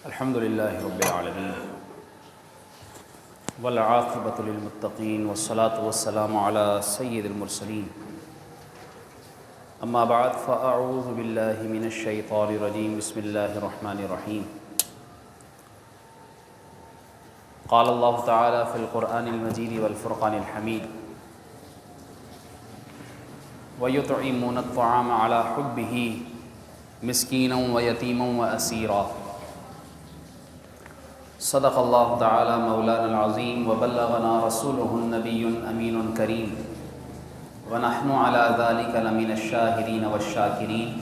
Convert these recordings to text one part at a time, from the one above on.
الحمد للہ رب العالمین والعاقبۃ للمتقین والصلاة والسلام علی سید المرسلین اما بعد فاعوذ باللہ من الشیطان الرجیم بسم اللہ الرحمن الرحیم قال اللہ تعالی فی القرآن المجید والفرقان الحمید وَيُطْعِمُونَ الطَّعَامَ عَلَى حُبِّهِ مِسْكِينًا وَيَتِيمًا وَأَسِيرًا صدق اللہ تعالی مولانا العظیم وبلغنا رسولہ النبی الامین الکریم ونحن علی ذلک لمن الشاہدین والشاکرین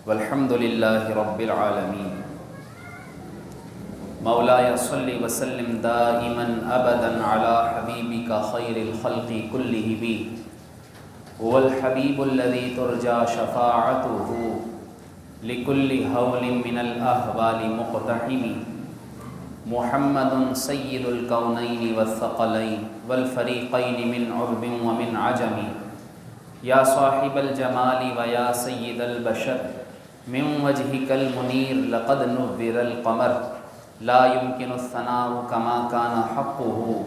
والحمد للہ رب العالمین مولایا صلی وسلم دائما ابدا علی حبیبک خیر الخلق کلہم والحبیب الذی ترجى شفاعته لكل هول من الاحوال مقتحم محمد سید الکونین والثقلین والفریقین من عرب ومن عجم یا صاحب الجمال ویا سید البشر من وجهک المنیر لقد نور القمر لا يمكن الثناء كما كان حقه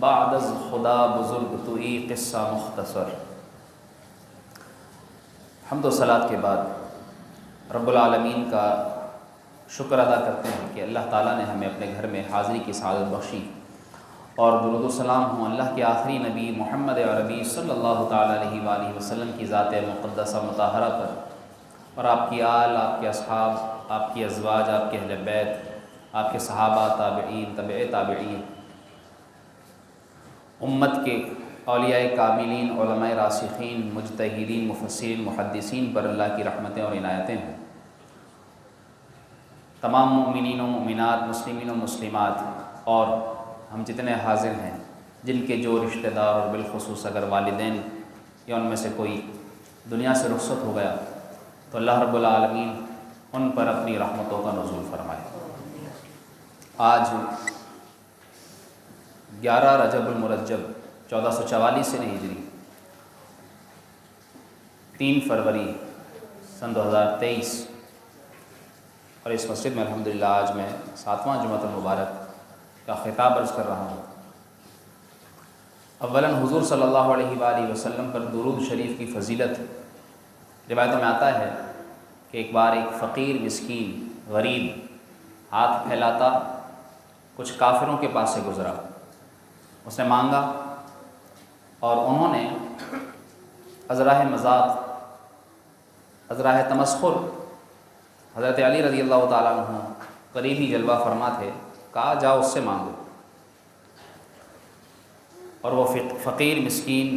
بعد از خدا بزرگ توئی قصہ مختصر۔ حمد و صلات کے بعد رب العالمین کا شکر ادا کرتے ہیں کہ اللہ تعالیٰ نے ہمیں اپنے گھر میں حاضری کی سعادت بخشی، اور درود و سلام ہوں اللہ کے آخری نبی محمد عربی صلی اللہ تعالیٰ علیہ وآلہ وسلم کی ذات مقدسہ مطہرہ پر، اور آپ کی آل، آپ کے اصحاب، آپ کی ازواج، آپ کے اہل بیت، آپ کے صحابہ، تابعین، تبع تابعین، امت کے اولیاء کاملین، علماء راسخین، مجتہدین، مفسرین، محدثین پر اللہ کی رحمتیں اور عنایتیں ہوں۔ تمام مومنین و مومنات، مسلمین و مسلمات، اور ہم جتنے حاضر ہیں جن کے جو رشتہ دار اور بالخصوص اگر والدین یا ان میں سے کوئی دنیا سے رخصت ہو گیا تو اللہ رب العالمین ان پر اپنی رحمتوں کا نزول فرمائے۔ آج 11 رجب المرجب 1444 ہجری، 3 فروری سن 2023، اور اس مسجد میں الحمدللہ آج میں 7واں جمعۃ المبارک کا خطاب عرض کر رہا ہوں۔ اولاً حضور صلی اللہ علیہ وآلہ وسلم پر درود شریف کی فضیلت روایتوں میں آتا ہے کہ ایک بار ایک فقیر، مسکین، غریب ہاتھ پھیلاتا کچھ کافروں کے پاس سے گزرا، اس نے مانگا، اور انہوں نے ازراہ مذاق، ازراہ تمسخر، حضرت علی رضی اللہ تعالیٰ عنہ قریبی جلوہ فرما تھے، کہا جاؤ اس سے مانگو، اور وہ فقیر مسکین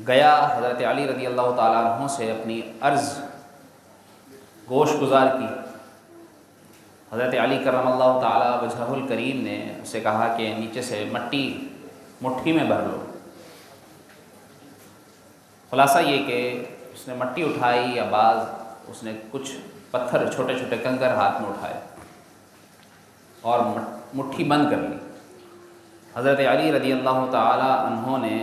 گیا، حضرت علی رضی اللہ تعالیٰ عنہ سے اپنی عرض گوش گزار کی۔ حضرت علی کرم اللہ تعالیٰ وجہہ الکریم نے اسے کہا کہ نیچے سے مٹی مٹھی میں بھر لو۔ خلاصہ یہ کہ اس نے مٹی اٹھائی، یا بعض اس نے کچھ پتھر، چھوٹے چھوٹے کنکر ہاتھ میں اٹھائے اور مٹھی بند کر لی۔ حضرت علی رضی اللہ تعالی عنہ نے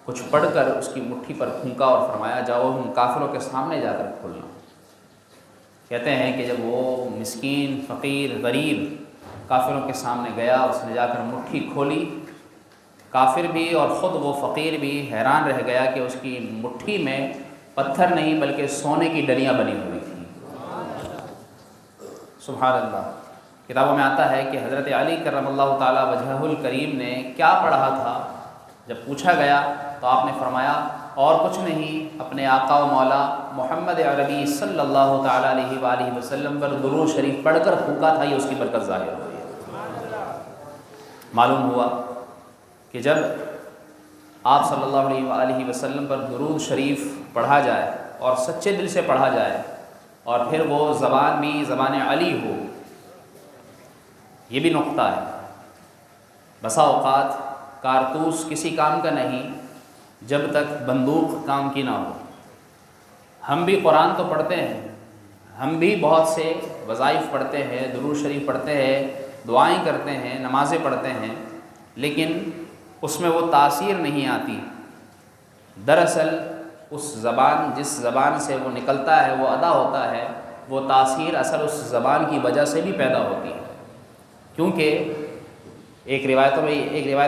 کچھ پڑھ کر اس کی مٹھی پر پھونکا اور فرمایا جاؤ ان کافروں کے سامنے جا کر کھولنا۔ کہتے ہیں کہ جب وہ مسکین، فقیر، غریب کافروں کے سامنے گیا، اس نے جا کر مٹھی کھولی، کافر بھی اور خود وہ فقیر بھی حیران رہ گیا کہ اس کی مٹھی میں پتھر نہیں بلکہ سونے کی ڈلیاں بنی ہوئی تھیں۔ سبحان اللہ۔ کتابوں میں آتا ہے کہ حضرت علی کرم اللہ تعالی وجہہ الکریم نے کیا پڑھا تھا، جب پوچھا گیا تو آپ نے فرمایا اور کچھ نہیں، اپنے آقا و مولا محمد عربی صلی اللہ تعالی علیہ وآلہ وسلم پر درود شریف پڑھ کر پھونکا تھا، یہ اس کی برکت ظاہر ہوئی۔ معلوم ہوا کہ جب آپ صلی اللہ علیہ وآلہ وسلم پر درود شریف پڑھا جائے اور سچے دل سے پڑھا جائے، اور پھر وہ زبان بھی زبان علی ہو، یہ بھی نقطہ ہے۔ بسا اوقات کارتوس کسی کام کا نہیں جب تک بندوق کام کی نہ ہو۔ ہم بھی قرآن تو پڑھتے ہیں، ہم بھی بہت سے وظائف پڑھتے ہیں، درود شریف پڑھتے ہیں، دعائیں کرتے ہیں، نمازیں پڑھتے ہیں، لیکن اس میں وہ تاثیر نہیں آتی۔ دراصل اس زبان، جس زبان سے وہ نکلتا ہے، وہ ادا ہوتا ہے، وہ تاثیر اثر اس زبان کی وجہ سے بھی پیدا ہوتی ہے. کیونکہ ایک روایت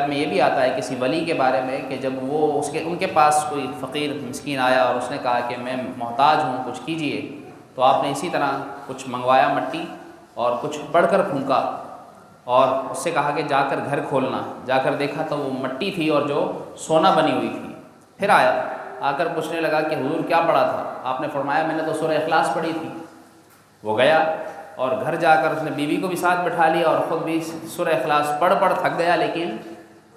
میں یہ بھی آتا ہے کسی ولی کے بارے میں کہ جب وہ ان کے پاس کوئی فقیر مسکین آیا اور اس نے کہا کہ میں محتاج ہوں کچھ کیجئے، تو آپ نے اسی طرح کچھ منگوایا مٹی اور کچھ پڑھ کر پھونکا اور اس سے کہا کہ جا کر گھر کھولنا. جا کر دیکھا تو وہ مٹی تھی اور جو سونا بنی ہوئی تھی. پھر آ کر پوچھنے لگا کہ حضور کیا پڑھا تھا؟ آپ نے فرمایا میں نے تو سورہ اخلاص پڑھی تھی. وہ گیا اور گھر جا کر اس نے بیوی کو بھی ساتھ بٹھا لیا اور خود بھی سورہ اخلاص پڑھ تھک گیا، لیکن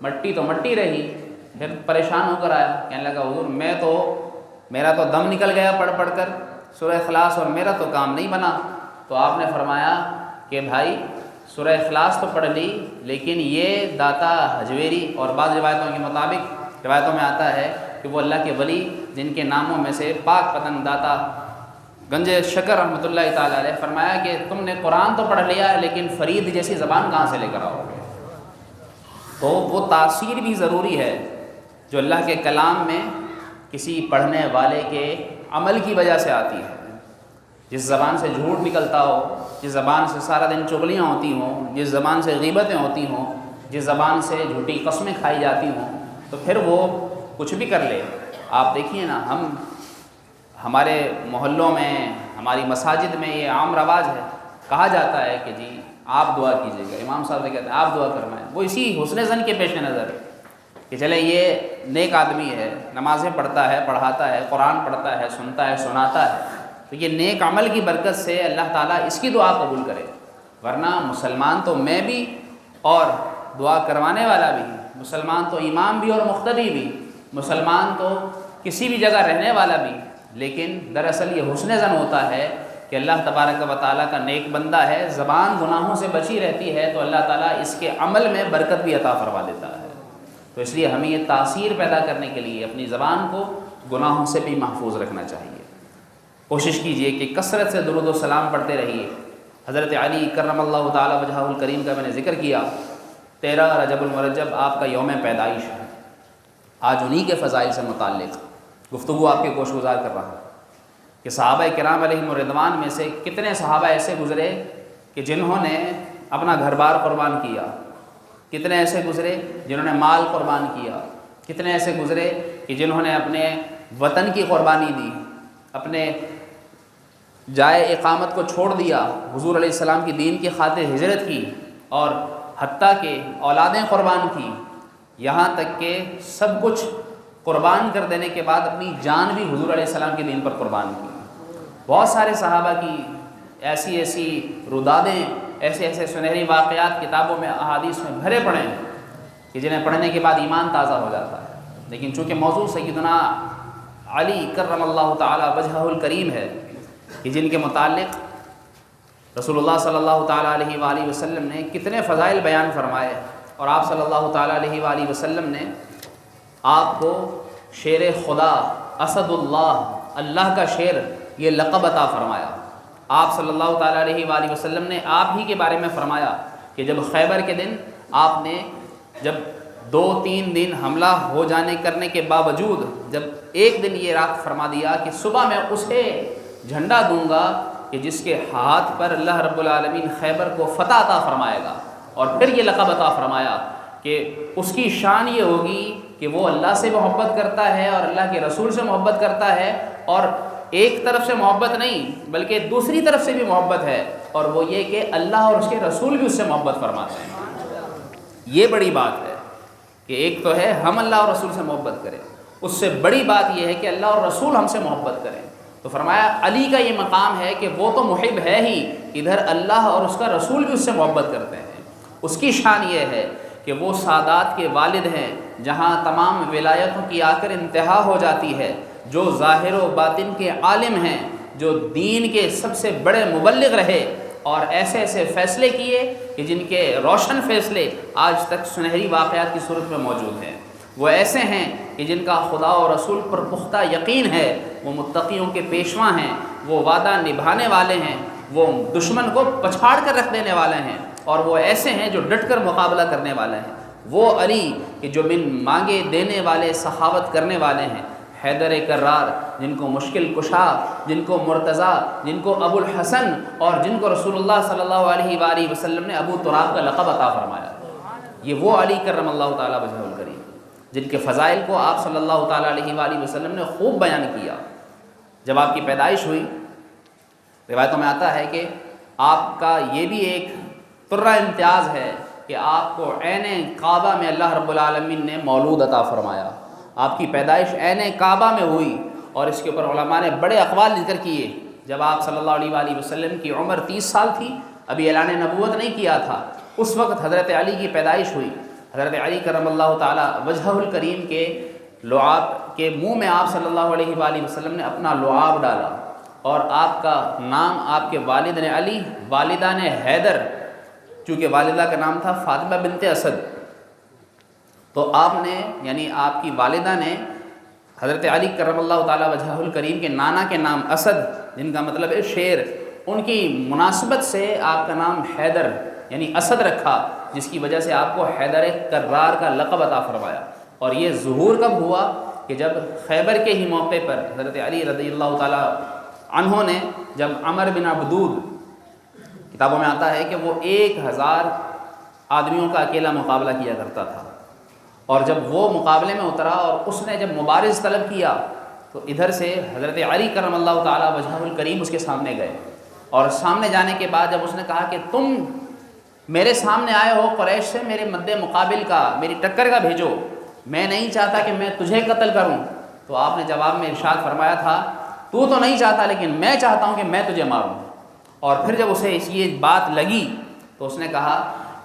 مٹی تو مٹی رہی. پھر پریشان ہو کر آیا، کہنے لگا حضور میرا تو دم نکل گیا پڑھ کر سورہ اخلاص اور میرا تو کام نہیں بنا. تو آپ نے فرمایا کہ بھائی سورہ اخلاص تو پڑھ لی، لیکن یہ داتا حجویری اور بعض روایتوں کے مطابق روایتوں میں آتا ہے کہ وہ اللہ کے ولی جن کے ناموں میں سے پاک پتن داتا گنج شکر رحمۃ اللہ تعالیٰ علیہ فرمایا کہ تم نے قرآن تو پڑھ لیا ہے لیکن فرید جیسی زبان کہاں سے لے کر آؤ گے؟ تو وہ تاثیر بھی ضروری ہے جو اللہ کے کلام میں کسی پڑھنے والے کے عمل کی وجہ سے آتی ہے. جس زبان سے جھوٹ نکلتا ہو، جس زبان سے سارا دن چغلیاں ہوتی ہوں، جس زبان سے غیبتیں ہوتی ہوں، جس زبان سے جھوٹی قسمیں کھائی جاتی ہوں، تو پھر وہ کچھ بھی کر لے. آپ دیکھیے نا، ہمارے محلوں میں، ہماری مساجد میں یہ عام رواج ہے، کہا جاتا ہے کہ جی آپ دعا کیجیے گا. امام صاحب سے کہتے ہیں آپ دعا کروائیں. وہ اسی حسن ظن کے پیش نظر کہ چلے یہ نیک آدمی ہے، نمازیں پڑھتا ہے، پڑھاتا ہے، قرآن پڑھتا ہے، سنتا ہے، سناتا ہے، تو یہ نیک عمل کی برکت سے اللہ تعالیٰ اس کی دعا قبول کرے. ورنہ مسلمان تو میں بھی اور دعا کروانے والا بھی، مسلمان تو امام بھی اور مقتدی بھی، مسلمان تو کسی بھی جگہ رہنے والا بھی، لیکن دراصل یہ حسن ظن ہوتا ہے کہ اللہ تبارک و تعالیٰ کا نیک بندہ ہے، زبان گناہوں سے بچی رہتی ہے تو اللہ تعالیٰ اس کے عمل میں برکت بھی عطا فرما دیتا ہے. تو اس لیے ہمیں یہ تاثیر پیدا کرنے کے لیے اپنی زبان کو گناہوں سے بھی محفوظ رکھنا چاہیے. کوشش کیجئے کہ کثرت سے درود و سلام پڑھتے رہیے. حضرت علی کرم اللہ تعالی وجہہ الکریم کا میں نے ذکر کیا. 13 رجب المرجب آپ کا یوم پیدائش ہے. آج انہی کے فضائل سے متعلق گفتگو آپ کے گوش گزار کر رہا ہوں کہ صحابہ کرام علیہم الرضوان میں سے کتنے صحابہ ایسے گزرے کہ جنہوں نے اپنا گھر بار قربان کیا، کتنے ایسے گزرے جنہوں نے مال قربان کیا، کتنے ایسے گزرے کہ جنہوں نے اپنے وطن کی قربانی دی، اپنے جائے اقامت کو چھوڑ دیا، حضور علیہ السلام کی دین کی خاطر ہجرت کی اور حتیٰ کہ اولادیں قربان کی، یہاں تک کہ سب کچھ قربان کر دینے کے بعد اپنی جان بھی حضور علیہ السلام کے دین پر قربان کی. بہت سارے صحابہ کی ایسی رودادیں، ایسے سنہری واقعات کتابوں میں، احادیث میں بھرے پڑے ہیں کہ جنہیں پڑھنے کے بعد ایمان تازہ ہو جاتا ہے. لیکن چونکہ موضوع سیدنا علی کرم اللہ تعالی وجہہ الکریم ہے کہ جن کے متعلق رسول اللہ صلی اللہ تعالیٰ علیہ وآلہ وسلم نے کتنے فضائل بیان فرمائے، اور آپ صلی اللہ تعالیٰ علیہ وآلہ وسلم نے آپ کو شیر خدا، اسد اللہ کا شیر، یہ لقب عطا فرمایا. آپ صلی اللہ تعالیٰ علیہ وآلہ وسلم نے آپ ہی کے بارے میں فرمایا کہ جب خیبر کے دن آپ نے جب 2-3 دن حملہ ہو جانے کرنے کے باوجود جب ایک دن یہ رات فرما دیا کہ صبح میں اسے جھنڈا دوں گا کہ جس کے ہاتھ پر اللہ رب العالمین خیبر کو فتح عطا فرمائے گا، اور پھر یہ لقب عطا فرمایا کہ اس کی شان یہ ہوگی کہ وہ اللہ سے محبت کرتا ہے اور اللہ کے رسول سے محبت کرتا ہے، اور ایک طرف سے محبت نہیں بلکہ دوسری طرف سے بھی محبت ہے، اور وہ یہ کہ اللہ اور اس کے رسول بھی اس سے محبت فرماتے ہیں. یہ بڑی بات ہے کہ ایک تو ہے ہم اللہ اور رسول سے محبت کریں، اس سے بڑی بات یہ ہے کہ اللہ اور رسول ہم سے محبت کریں. تو فرمایا علی کا یہ مقام ہے کہ وہ تو محب ہے ہی، ادھر اللہ اور اس کا رسول بھی اس سے محبت کرتے ہیں. اس کی شان یہ ہے کہ وہ سادات کے والد ہیں، جہاں تمام ولایتوں کی آ کر انتہا ہو جاتی ہے، جو ظاہر و باطن کے عالم ہیں، جو دین کے سب سے بڑے مبلغ رہے اور ایسے فیصلے کیے کہ جن کے روشن فیصلے آج تک سنہری واقعات کی صورت میں موجود ہیں. وہ ایسے ہیں کہ جن کا خدا و رسول پر پختہ یقین ہے، وہ متقیوں کے پیشواں ہیں، وہ وعدہ نبھانے والے ہیں، وہ دشمن کو پچھاڑ کر رکھ دینے والے ہیں، اور وہ ایسے ہیں جو ڈٹ کر مقابلہ کرنے والے ہیں. وہ علی کہ جو بن مانگے دینے والے سخاوت کرنے والے ہیں، حیدر کرار، جن کو مشکل کشا، جن کو مرتضیٰ، جن کو ابو الحسن، اور جن کو رسول اللہ صلی اللہ علیہ وآلہ وسلم نے ابو تراب کا لقب عطا فرمایا۔ یہ وہ علی کرم اللہ تعالیٰ وجہہ الکریم جن کے فضائل کو آپ صلی اللہ تعالیٰ علیہ وآلہ وسلم نے خوب بیان کیا۔ جب آپ کی پیدائش ہوئی، روایتوں میں آتا ہے کہ آپ کا یہ بھی ایک طرہ امتیاز ہے کہ آپ کو عین کعبہ میں اللہ رب العالمین نے مولود عطا فرمایا۔ آپ کی پیدائش عین کعبہ میں ہوئی، اور اس کے اوپر علماء نے بڑے اقوال ذکر کیے۔ جب آپ صلی اللہ علیہ وآلہ وسلم کی عمر 30 سال تھی، ابھی اعلان نبوت نہیں کیا تھا، اس وقت حضرت علی کی پیدائش ہوئی۔ حضرت علی کرم اللہ تعالیٰ وجہہ الکریم کے لعاب کے منہ میں آپ صلی اللہ علیہ وآلہ وسلم نے اپنا لعاب ڈالا، اور آپ کا نام آپ کے والد نے علی، والدہ نے حیدر، چونکہ والدہ کا نام تھا فاطمہ بنت اسد، تو آپ نے یعنی آپ کی والدہ نے حضرت علی کرم اللہ تعالیٰ وجہہ الکریم کے نانا کے نام اسد، جن کا مطلب ہے شیر، ان کی مناسبت سے آپ کا نام حیدر یعنی اسد رکھا، جس کی وجہ سے آپ کو حیدر کرار کا لقب عطا فرمایا۔ اور یہ ظہور کب ہوا کہ جب خیبر کے ہی موقع پر حضرت علی رضی اللہ تعالیٰ عنہ نے، جب عمر بن عبدود، کتابوں میں آتا ہے کہ وہ 1000 آدمیوں کا اکیلا مقابلہ کیا کرتا تھا، اور جب وہ مقابلے میں اترا اور اس نے جب مبارز طلب کیا تو ادھر سے حضرت علی کرم اللہ تعالیٰ وجہہ الکریم اس کے سامنے گئے، اور سامنے جانے کے بعد جب اس نے کہا کہ تم میرے سامنے آئے ہو قریش سے میرے مد مقابل کا، میری ٹکر کا بھیجو، میں نہیں چاہتا کہ میں تجھے قتل کروں، تو آپ نے جواب میں ارشاد فرمایا تھا تو نہیں چاہتا لیکن میں چاہتا ہوں کہ میں تجھے ماروں۔ اور پھر جب اسے یہ بات لگی تو اس نے کہا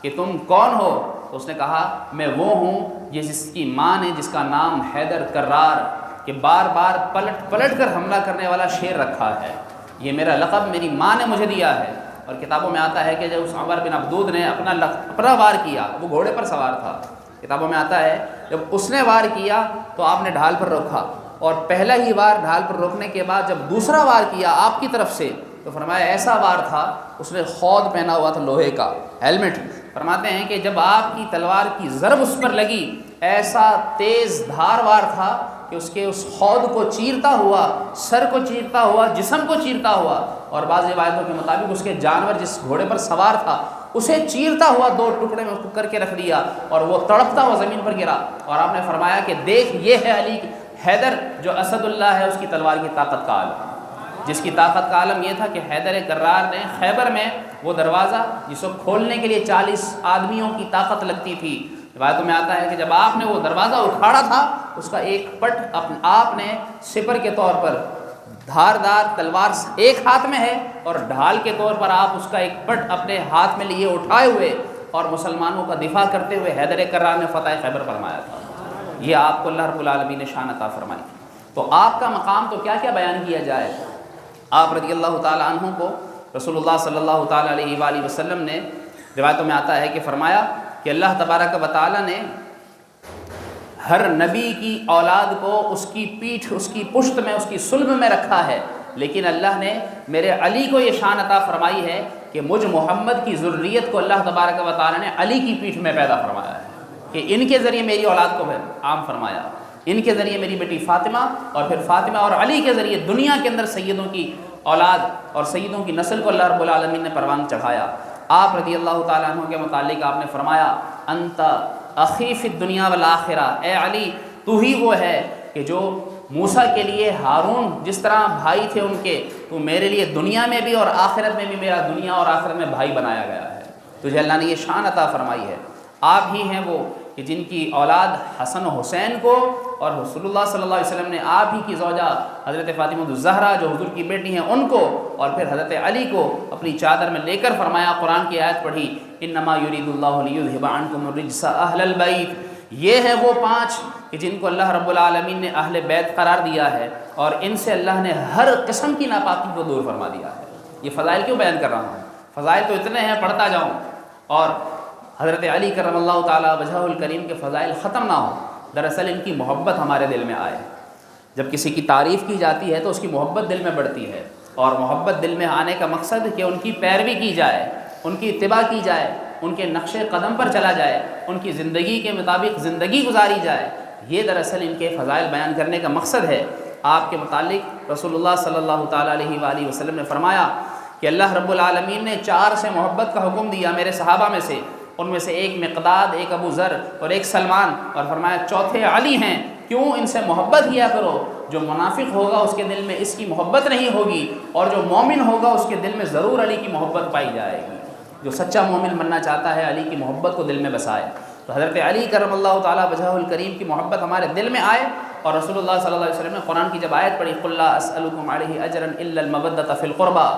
کہ تم کون ہو؟ تو اس نے کہا میں وہ ہوں جس کی ماں نے، جس کا نام حیدر کرار کہ بار بار پلٹ پلٹ کر حملہ کرنے والا شیر رکھا ہے، یہ میرا لقب میری ماں نے مجھے دیا ہے۔ اور کتابوں میں آتا ہے کہ جب اس عمر بن عبدود نے اپنا وار کیا، وہ گھوڑے پر سوار تھا، کتابوں میں آتا ہے جب اس نے وار کیا تو آپ نے ڈھال پر روکا، اور پہلا ہی وار ڈھال پر روکنے کے بعد جب دوسرا وار کیا آپ کی طرف سے تو فرمایا ایسا وار تھا، اس نے خود پہنا ہوا تھا لوہے کا ہیلمٹ، فرماتے ہیں کہ جب آپ کی تلوار کی ضرب اس پر لگی ایسا تیز دھار وار تھا کہ اس کے اس خود کو چیرتا ہوا، سر کو چیرتا ہوا، جسم کو چیرتا ہوا، اور بعض روایتوں کے مطابق اس کے جانور جس گھوڑے پر سوار تھا اسے چیرتا ہوا 2 ٹکڑے میں اس کو کر کے رکھ دیا، اور وہ تڑپتا ہوا زمین پر گرا، اور آپ نے فرمایا کہ دیکھ یہ ہے علی حیدر جو اسد اللہ ہے، اس کی تلوار کی طاقت کا عالم، جس کی طاقت کا عالم یہ تھا کہ حیدر کرار نے خیبر میں وہ دروازہ جس کو کھولنے کے لیے 40 آدمیوں کی طاقت لگتی تھی، روایتوں میں آتا ہے کہ جب آپ نے وہ دروازہ اکھاڑا تھا اس کا ایک پٹ آپ نے سپر کے طور پر دھاردار تلوار ایک ہاتھ میں ہے اور ڈھال کے طور پر آپ اس کا ایک پٹ اپنے ہاتھ میں لیے اٹھائے ہوئے اور مسلمانوں کا دفاع کرتے ہوئے حیدر کرار نے فتح خیبر فرمایا تھا۔ یہ آپ کو اللہ رب العالمین نے شان عطا فرمائی۔ تو آپ کا مقام تو کیا کیا بیان کیا جائے، آپ رضی اللہ تعالی عنہ کو رسول اللہ صلی اللہ تعالی علیہ وآلہ وسلم نے، روایتوں میں آتا ہے کہ فرمایا کہ اللہ تبارک و تعالی نے ہر نبی کی اولاد کو اس کی پیٹھ، اس کی پشت میں، اس کی صلب میں رکھا ہے، لیکن اللہ نے میرے علی کو یہ شان عطا فرمائی ہے کہ مجھ محمد کی ذریت کو اللہ تبارک و تعالی نے علی کی پیٹھ میں پیدا فرمایا ہے، کہ ان کے ذریعے میری اولاد کو عام فرمایا، ان کے ذریعے میری بیٹی فاطمہ، اور پھر فاطمہ اور علی کے ذریعے دنیا کے اندر سیدوں کی اولاد اور سیدوں کی نسل کو اللہ رب العالمین نے پروان چڑھایا۔ آپ رضی اللہ تعالیٰ عنہ کے متعلق آپ نے فرمایا انت اخی فی الدنیا والآخرہ، اے علی تو ہی وہ ہے کہ جو موسیٰ کے لیے ہارون جس طرح بھائی تھے ان کے، تو میرے لیے دنیا میں بھی اور آخرت میں بھی میرا دنیا اور آخرت میں بھائی بنایا گیا ہے، تجھے اللہ نے یہ شان عطا فرمائی ہے۔ آپ ہی ہیں وہ کہ جن کی اولاد حسن و حسین کو، اور رسول اللہ صلی اللہ علیہ وسلم نے آپ ہی کی زوجہ حضرت فاطمہ الزہرا جو حضور کی بیٹی ہیں ان کو، اور پھر حضرت علی کو اپنی چادر میں لے کر فرمایا، قرآن کی آیت پڑھی انما یرید اللہ لیذھب عنکم الرجس اہل البیت۔ یہ ہے وہ 5 کہ جن کو اللہ رب العالمین نے اہل بیت قرار دیا ہے، اور ان سے اللہ نے ہر قسم کی ناپاکی کو دور فرما دیا ہے۔ یہ فضائل کیوں بیان کر رہا ہوں؟ فضائل تو اتنے ہیں پڑھتا جاؤں، اور حضرت علی کرم اللہ تعالیٰ وجہہ الکریم کے فضائل ختم نہ ہوں، دراصل ان کی محبت ہمارے دل میں آئے۔ جب کسی کی تعریف کی جاتی ہے تو اس کی محبت دل میں بڑھتی ہے، اور محبت دل میں آنے کا مقصد کہ ان کی پیروی کی جائے، ان کی اتباع کی جائے، ان کے نقش قدم پر چلا جائے، ان کی زندگی کے مطابق زندگی گزاری جائے، یہ دراصل ان کے فضائل بیان کرنے کا مقصد ہے۔ آپ کے متعلق رسول اللہ صلی اللہ تعالیٰ علیہ وآلہ وسلم نے فرمایا کہ اللہ رب العالمین نے 4 سے محبت کا حکم دیا میرے صحابہ میں سے، ان میں سے ایک مقداد، ایک ابو ذر اور ایک سلمان، اور فرمایا چوتھے علی ہیں، کیوں ان سے محبت کیا کرو۔ جو منافق ہوگا اس کے دل میں اس کی محبت نہیں ہوگی، اور جو مومن ہوگا اس کے دل میں ضرور علی کی محبت پائی جائے گی۔ جو سچا مومن بننا چاہتا ہے علی کی محبت کو دل میں بسائے۔ تو حضرت علی کرم اللہ تعالیٰ وجہہ الکریم کی محبت ہمارے دل میں آئے، اور رسول اللہ صلی اللہ علیہ وسلم نے قرآن کی جب آیت پڑھی قُل لا أسألكم علیہ اجرا الا المودۃ فی القربى،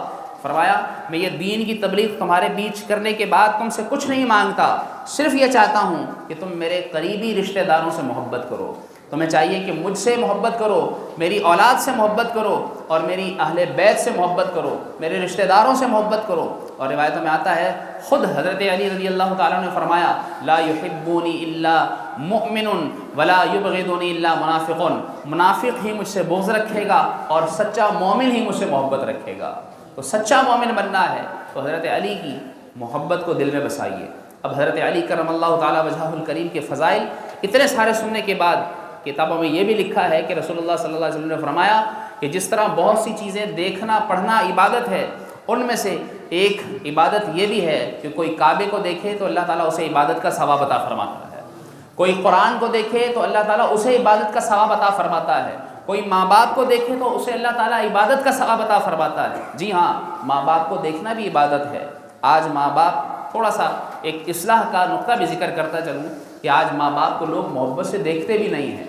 فرمایا میں یہ دین کی تبلیغ تمہارے بیچ کرنے کے بعد تم سے کچھ نہیں مانگتا، صرف یہ چاہتا ہوں کہ تم میرے قریبی رشتہ داروں سے محبت کرو۔ تمہیں چاہیے کہ مجھ سے محبت کرو، میری اولاد سے محبت کرو، اور میری اہل بیت سے محبت کرو، میرے رشتہ داروں سے محبت کرو۔ اور روایتوں میں آتا ہے خود حضرت علی رضی اللہ تعالیٰ نے فرمایا لا یحبونی الا مؤمن ولا یبغضنی الا منافق، منافق ہی مجھ سے بغض رکھے گا اور سچا مومن ہی مجھ سے محبت رکھے گا۔ تو سچا مومن بننا ہے تو حضرت علی کی محبت کو دل میں بسائیے۔ اب حضرت علی کرم اللہ تعالیٰ وجہہ الکریم کے فضائل اتنے سارے سننے کے بعد کتابوں میں یہ بھی لکھا ہے کہ رسول اللہ صلی اللہ علیہ وسلم نے فرمایا کہ جس طرح بہت سی چیزیں دیکھنا پڑھنا عبادت ہے، ان میں سے ایک عبادت یہ بھی ہے کہ کوئی کعبے کو دیکھے تو اللہ تعالیٰ اسے عبادت کا ثواب عطا فرماتا ہے، کوئی قرآن کو دیکھے تو اللہ تعالیٰ اسے عبادت کا ثواب عطا فرماتا ہے، کوئی ماں باپ کو دیکھے تو اسے اللہ تعالیٰ عبادت کا ثواب عطا فرماتا ہے۔ جی ہاں، ماں باپ کو دیکھنا بھی عبادت ہے۔ آج ماں باپ، تھوڑا سا ایک اصلاح کا نقطہ بھی ذکر کرتا چلوں کہ آج ماں باپ کو لوگ محبت سے دیکھتے بھی نہیں ہیں،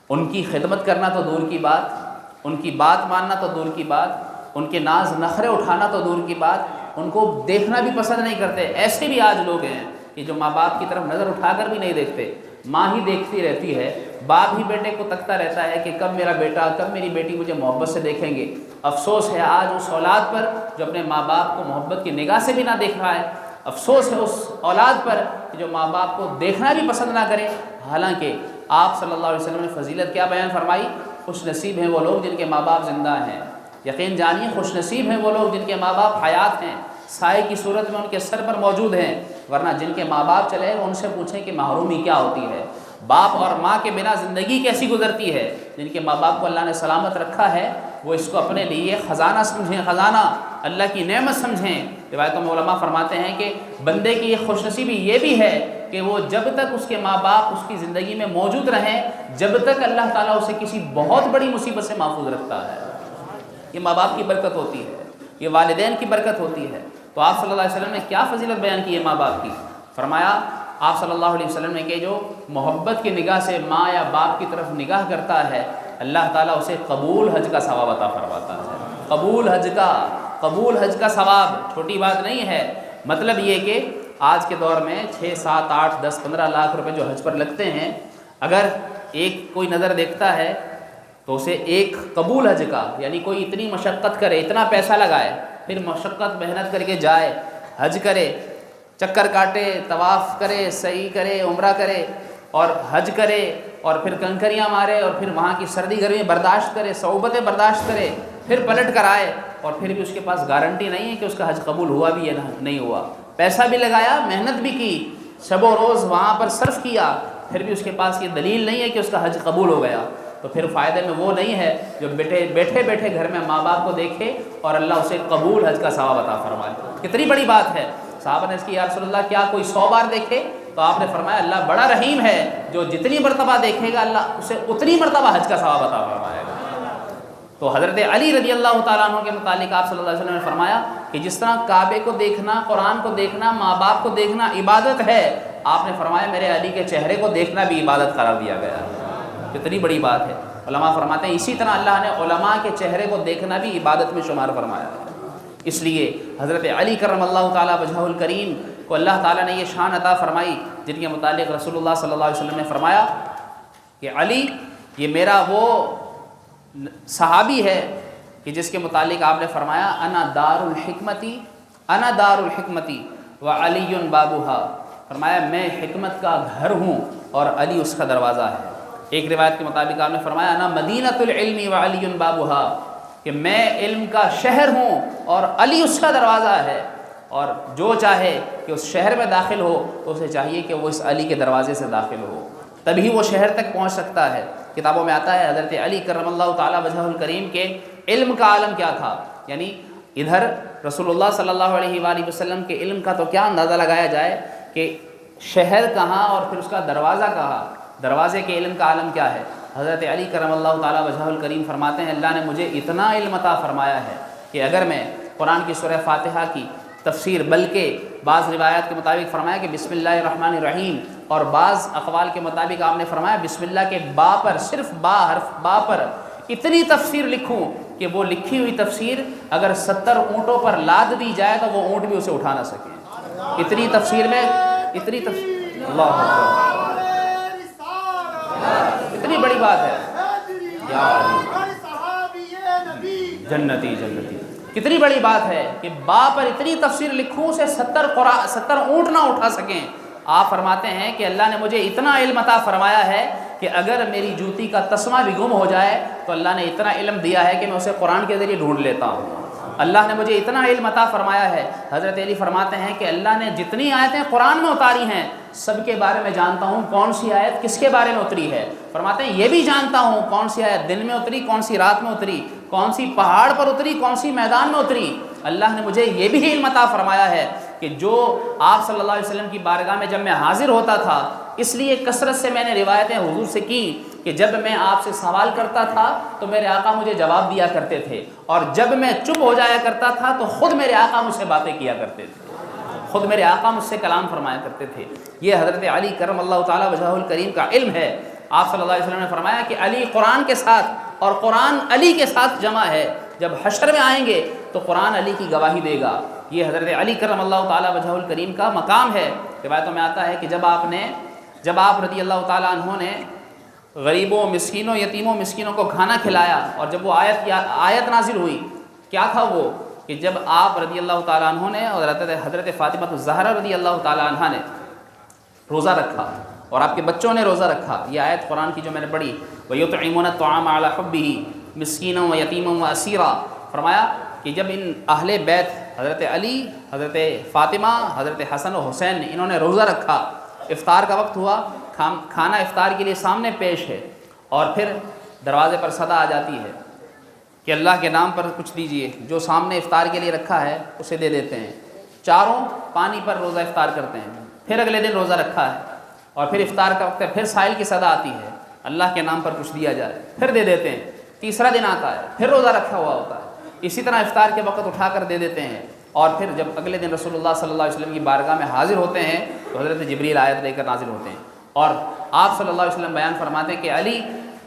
ان کی خدمت کرنا تو دور کی بات، ان کی بات ماننا تو دور کی بات، ان کے ناز نخرے اٹھانا تو دور کی بات، ان کو دیکھنا بھی پسند نہیں کرتے۔ ایسے بھی آج لوگ ہیں کہ جو ماں باپ کی طرف نظر اٹھا کر بھی نہیں دیکھتے، ماں ہی دیکھتی رہتی ہے، باپ ہی بیٹے کو تکتا رہتا ہے کہ کب میرا بیٹا کب میری بیٹی مجھے محبت سے دیکھیں گے۔ افسوس ہے آج اس اولاد پر جو اپنے ماں باپ کو محبت کی نگاہ سے بھی نہ دیکھ رہا ہے، افسوس ہے اس اولاد پر کہ جو ماں باپ کو دیکھنا بھی پسند نہ کرے۔ حالانکہ آپ صلی اللہ علیہ وسلم نے فضیلت کیا بیان فرمائی؟ خوش نصیب ہیں وہ لوگ جن کے ماں باپ زندہ ہیں، یقین جانیے خوش نصیب ہیں وہ لوگ جن کے ماں باپ حیات ہیں، سائے کی صورت میں ان کے سر پر موجود ہیں، ورنہ جن کے ماں باپ چلے ان سے پوچھیں کہ محرومی کیا ہوتی ہے، باپ اور ماں کے بنا زندگی کیسی گزرتی ہے۔ جن کے ماں باپ کو اللہ نے سلامت رکھا ہے وہ اس کو اپنے لیے خزانہ سمجھیں، خزانہ اللہ کی نعمت سمجھیں۔ روایتوں میں علماء فرماتے ہیں کہ بندے کی یہ خوش نصیبی یہ بھی ہے کہ وہ جب تک اس کے ماں باپ اس کی زندگی میں موجود رہیں، جب تک اللہ تعالیٰ اسے کسی بہت بڑی مصیبت سے محفوظ رکھتا ہے۔ یہ ماں باپ کی برکت ہوتی ہے، یہ والدین کی برکت ہوتی ہے۔ تو آپ صلی اللہ علیہ وسلم نے کیا فضیلت بیان کی ہے ماں باپ کی؟ فرمایا آپ صلی اللہ علیہ وسلم نے کہ جو محبت کی نگاہ سے ماں یا باپ کی طرف نگاہ کرتا ہے اللہ تعالیٰ اسے قبول حج کا ثواب عطا فرماتا ہے۔ قبول حج کا ثواب چھوٹی بات نہیں ہے۔ مطلب یہ کہ آج کے دور میں 6، 7، 8، 10، 15 لاکھ روپے جو حج پر لگتے ہیں، اگر ایک کوئی نظر دیکھتا ہے تو اسے ایک قبول حج کا، یعنی کوئی اتنی مشقت کرے، اتنا پیسہ لگائے، پھر مشقت محنت کر کے جائے، حج کرے، چکر کاٹے، طواف کرے، سعی کرے، عمرہ کرے اور حج کرے، اور پھر کنکریاں مارے، اور پھر وہاں کی سردی گرمی برداشت کرے، صعوبتیں برداشت کرے، پھر پلٹ کر آئے، اور پھر بھی اس کے پاس گارنٹی نہیں ہے کہ اس کا حج قبول ہوا بھی یا نہیں ہوا۔ پیسہ بھی لگایا، محنت بھی کی، شب و روز وہاں پر صرف کیا، پھر بھی اس کے پاس یہ دلیل نہیں ہے کہ اس کا حج قبول ہو گیا، تو پھر فائدے میں وہ نہیں ہے جو بیٹھے بیٹھے گھر میں ماں باپ کو دیکھے اور اللہ اسے قبول حج کا ثواب عطا فرمائے۔ کتنی بڑی بات ہے۔ صحابہ نے اس کی یا رسول اللہ کیا کوئی 100 بار دیکھے؟ تو آپ نے فرمایا اللہ بڑا رحیم ہے، جو جتنی مرتبہ دیکھے گا اللہ اسے اتنی مرتبہ حج کا ثواب عطا فرمائے گا۔ تو حضرت علی رضی اللہ تعالیٰ عنہ کے متعلق آپ صلی اللہ علیہ وسلم نے فرمایا کہ جس طرح کعبے کو دیکھنا، قرآن کو دیکھنا، ماں باپ کو دیکھنا عبادت ہے، آپ نے فرمایا میرے علی کے چہرے کو دیکھنا بھی عبادت قرار دیا گیا ہے۔ کتنی بڑی بات ہے۔ علماء فرماتے ہیں اسی طرح اللہ نے علماء کے چہرے کو دیکھنا بھی عبادت میں شمار فرمایا ہے۔ اس لیے حضرت علی کرم اللہ تعالیٰ وجہہ الکریم کو اللہ تعالیٰ نے یہ شان عطا فرمائی جن کے متعلق رسول اللہ صلی اللہ علیہ وسلم نے فرمایا کہ علی یہ میرا وہ صحابی ہے کہ جس کے متعلق آپ نے فرمایا انا دار الحکمتی و علی بابوہا، فرمایا میں حکمت کا گھر ہوں اور علی اس کا دروازہ ہے۔ ایک روایت کے مطابق آپ نے فرمایا انا مدینۃ العلم و علی بابوہا، کہ میں علم کا شہر ہوں اور علی اس کا دروازہ ہے، اور جو چاہے کہ اس شہر میں داخل ہو تو اسے چاہیے کہ وہ اس علی کے دروازے سے داخل ہو۔ تبھی وہ شہر تک پہنچ سکتا ہے۔ کتابوں میں آتا ہے حضرت علی کرم اللہ تعالیٰ وجہہ الکریم کے علم کا عالم کیا تھا، یعنی ادھر رسول اللہ صلی اللہ علیہ وآلہ وسلم کے علم کا تو کیا اندازہ لگایا جائے کہ شہر کہاں اور پھر اس کا دروازہ کہاں، دروازے کے علم کا عالم کیا ہے۔ حضرت علی کرم اللہ تعالیٰ وجہہ الکریم فرماتے ہیں اللہ نے مجھے اتنا علم عطا فرمایا ہے کہ اگر میں قرآن کی سورہ فاتحہ کی تفسیر، بلکہ بعض روایات کے مطابق فرمایا کہ بسم اللہ الرحمن الرحیم، اور بعض اقوال کے مطابق آپ نے فرمایا بسم اللہ کے با پر، صرف با، حرف با پر اتنی تفسیر لکھوں کہ وہ لکھی ہوئی تفسیر اگر 70 اونٹوں پر لاد دی جائے تو وہ اونٹ بھی اسے اٹھا نہ سکیں۔ اتنی تفسیر میں اتنی تفسیر، اللہ اکبر، اتنی بڑی بات ہے یا جنتی جنتی، کتنی بڑی بات ہے کہ با پر اتنی تفسیر لکھوں سے 70 اونٹ نہ اٹھا سکیں۔ آپ فرماتے ہیں کہ اللہ نے مجھے اتنا علم عطا فرمایا ہے کہ اگر میری جوتی کا تسمہ بھی گم ہو جائے تو اللہ نے اتنا علم دیا ہے کہ میں اسے قرآن کے ذریعے ڈھونڈ لیتا ہوں۔ اللہ نے مجھے اتنا علم عطا فرمایا ہے، حضرت علی فرماتے ہیں کہ اللہ نے جتنی آیتیں قرآن میں اتاری ہیں سب کے بارے میں جانتا ہوں کون سی آیت کس کے بارے میں اتری ہے۔ فرماتے ہیں یہ بھی جانتا ہوں کون سی آیت دن میں اتری، کون سی رات میں اتری، کون سی پہاڑ پر اتری، کون سی میدان میں اتری۔ اللہ نے مجھے یہ بھی علم عطا فرمایا ہے کہ جو آپ صلی اللہ علیہ وسلم کی بارگاہ میں جب میں حاضر ہوتا تھا، اس لیے کثرت سے میں نے روایتیں حضور سے کی کہ جب میں آپ سے سوال کرتا تھا تو میرے آقا مجھے جواب دیا کرتے تھے، اور جب میں چپ ہو جایا کرتا تھا تو خود میرے آقا مجھ سے باتیں کیا کرتے تھے، خود میرے آقا مجھ سے کلام فرمایا کرتے تھے۔ یہ حضرت علی کرم اللہ تعالیٰ وجہہ الکریم کا علم ہے۔ آپ صلی اللہ علیہ وسلم نے فرمایا کہ علی قرآن کے ساتھ اور قرآن علی کے ساتھ جمع ہے، جب حشر میں آئیں گے تو قرآن علی کی گواہی دے گا۔ یہ حضرت علی کرم اللہ تعالیٰ وجہہ الکریم کا مقام ہے۔ روایتوں میں آتا ہے کہ جب آپ رضی اللہ تعالیٰ عنہ نے غریبوں، مسکینوں، یتیموں مسکینوں کو کھانا کھلایا، اور جب وہ آیت نازل ہوئی، کیا تھا وہ کہ جب آپ رضی اللہ تعالیٰ عنہ نے اور حضرت فاطمہ الزہرا رضی اللہ تعالیٰ عنہ نے روزہ رکھا اور آپ کے بچوں نے روزہ رکھا، یہ آیت قرآن کی جو میں نے پڑھی، وَيُطْعِمُونَ الطَّعَامَ عَلَىٰ حُبِّهِ مِسْكِينًا وَيَتِيمًا وَأَسِيرًا، فرمایا کہ جب ان اہل بیت حضرت علی، حضرت فاطمہ، حضرت حسن و حسین انہوں نے روزہ رکھا، افطار کا وقت ہوا، کھانا افطار کے لیے سامنے پیش ہے، اور پھر دروازے پر صدا آ جاتی ہے کہ اللہ کے نام پر کچھ دیجئے، جو سامنے افطار کے لیے رکھا ہے اسے دے دیتے ہیں۔ چاروں پانی پر روزہ افطار کرتے ہیں، پھر اگلے دن روزہ رکھا ہے اور پھر افطار کا وقت ہے، پھر سائل کی صدا آتی ہے اللہ کے نام پر کچھ دیا جائے، پھر دے دیتے ہیں۔ تیسرا دن آتا ہے، پھر روزہ رکھا ہوا ہوتا ہے، اسی طرح افطار کے وقت اٹھا کر دے دیتے ہیں، اور پھر جب اگلے دن رسول اللہ صلی اللہ علیہ وسلم کی بارگاہ میں حاضر ہوتے ہیں تو حضرت جبریل آیت لے کر نازل ہوتے ہیں، اور آپ صلی اللہ علیہ وسلم بیان فرماتے ہیں کہ علی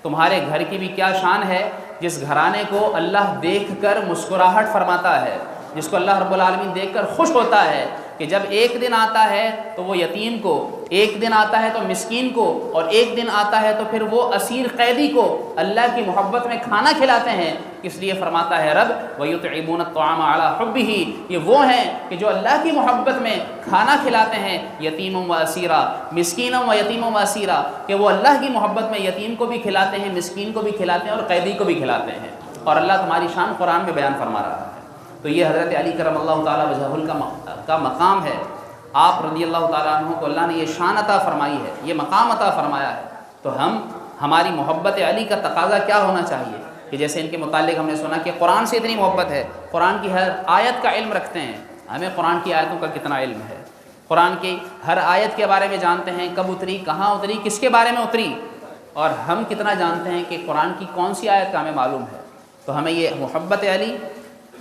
تمہارے گھر کی بھی کیا شان ہے جس گھرانے کو اللہ دیکھ کر مسکراہٹ فرماتا ہے، جس کو اللہ رب العالمین دیکھ کر خوش ہوتا ہے، کہ جب ایک دن آتا ہے تو وہ یتیم کو، ایک دن آتا ہے تو مسکین کو، اور ایک دن آتا ہے تو پھر وہ اسیر قیدی کو اللہ کی محبت میں کھانا کھلاتے ہیں۔ اس لیے فرماتا ہے رب وَيُطْعِمُونَ الطَّعَامَ عَلَىٰ حُبِّهِ، یہ وہ ہیں کہ جو اللہ کی محبت میں کھانا کھلاتے ہیں، یتیما و اسیرا، مسکینا و یتیما و اسیرا، کہ وہ اللہ کی محبت میں یتیم کو بھی کھلاتے ہیں، مسکین کو بھی کھلاتے ہیں، اور قیدی کو بھی کھلاتے ہیں، اور اللہ تمہاری شان قرآن میں بیان فرما رہا ہے۔ تو یہ حضرت علی کرم اللہ تعالیٰ وجہہ کا مقام ہے۔ آپ رضی اللہ تعالیٰ عنہ کو اللہ نے یہ شان عطا فرمائی ہے، یہ مقام عطا فرمایا ہے، تو ہماری محبت علی کا تقاضا کیا ہونا چاہیے کہ جیسے ان کے متعلق ہم نے سنا کہ قرآن سے اتنی محبت ہے، قرآن کی ہر آیت کا علم رکھتے ہیں، ہمیں قرآن کی آیتوں کا کتنا علم ہے، قرآن کی ہر آیت کے بارے میں جانتے ہیں، کب اتری، کہاں اتری، کس کے بارے میں اتری، اور ہم کتنا جانتے ہیں کہ قرآن کی کون سی آیت کا ہمیں معلوم ہے۔ تو ہمیں یہ محبت علی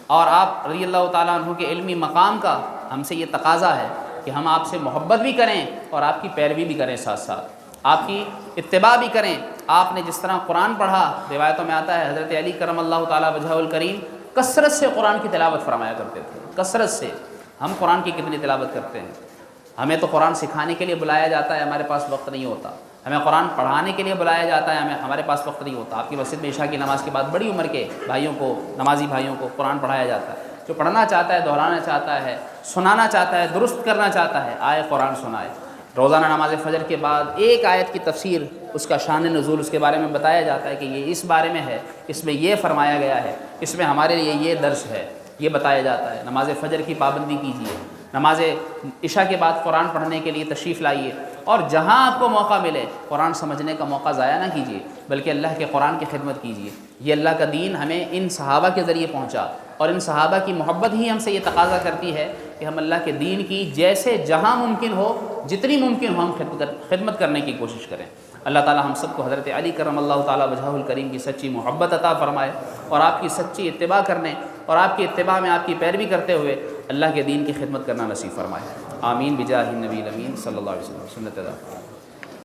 اور آپ رضی اللہ تعالیٰ عنہ کے علمی مقام کا ہم سے یہ تقاضا ہے کہ ہم آپ سے محبت بھی کریں اور آپ کی پیروی بھی کریں، ساتھ ساتھ آپ کی اتباع بھی کریں۔ آپ نے جس طرح قرآن پڑھا، روایتوں میں آتا ہے حضرت علی کرم اللہ تعالیٰ وجہہ الکریم کثرت سے قرآن کی تلاوت فرمایا کرتے تھے، کثرت سے۔ ہم قرآن کی کتنی تلاوت کرتے ہیں؟ ہمیں تو قرآن سکھانے کے لیے بلایا جاتا ہے، ہمارے پاس وقت نہیں ہوتا، ہمیں قرآن پڑھانے کے لیے بلایا جاتا ہے، ہمارے پاس وقت نہیں ہوتا۔ آپ کی مسجد میں عشاء کی نماز کے بعد بڑی عمر کے بھائیوں کو، نمازی بھائیوں کو قرآن پڑھایا جاتا ہے، جو پڑھنا چاہتا ہے، دہرانا چاہتا ہے، سنانا چاہتا ہے، درست کرنا چاہتا ہے، آئے قرآن سنائے۔ روزانہ نماز فجر کے بعد ایک آیت کی تفسیر، اس کا شان نزول، اس کے بارے میں بتایا جاتا ہے کہ یہ اس بارے میں ہے، اس میں یہ فرمایا گیا ہے، اس میں ہمارے لیے یہ درس ہے، یہ بتایا جاتا ہے۔ نماز فجر کی پابندی کیجیے، نماز عشاء کے بعد قرآن پڑھنے کے لیے تشریف لائیے، اور جہاں آپ کو موقع ملے قرآن سمجھنے کا موقع ضائع نہ کیجیے، بلکہ اللہ کے قرآن کی خدمت کیجیے۔ یہ اللہ کا دین ہمیں ان صحابہ کے ذریعے پہنچا، اور ان صحابہ کی محبت ہی ہم سے یہ تقاضا کرتی ہے کہ ہم اللہ کے دین کی جیسے جہاں ممکن ہو، جتنی ممکن ہو، ہم خدمت کرنے کی کوشش کریں۔ اللہ تعالی ہم سب کو حضرت علی کرم اللہ تعالی وجہہ الکریم کی سچی محبت عطا فرمائے، اور آپ کی سچی اتباع کرنے اور آپ کی اتباع میں آپ کی پیروی کرتے ہوئے اللہ کے دین کی خدمت کرنا نصیب فرمائے۔ آمین بجاہ النبی الامین صلی اللہ علیہ وسلم۔ سنت ادا۔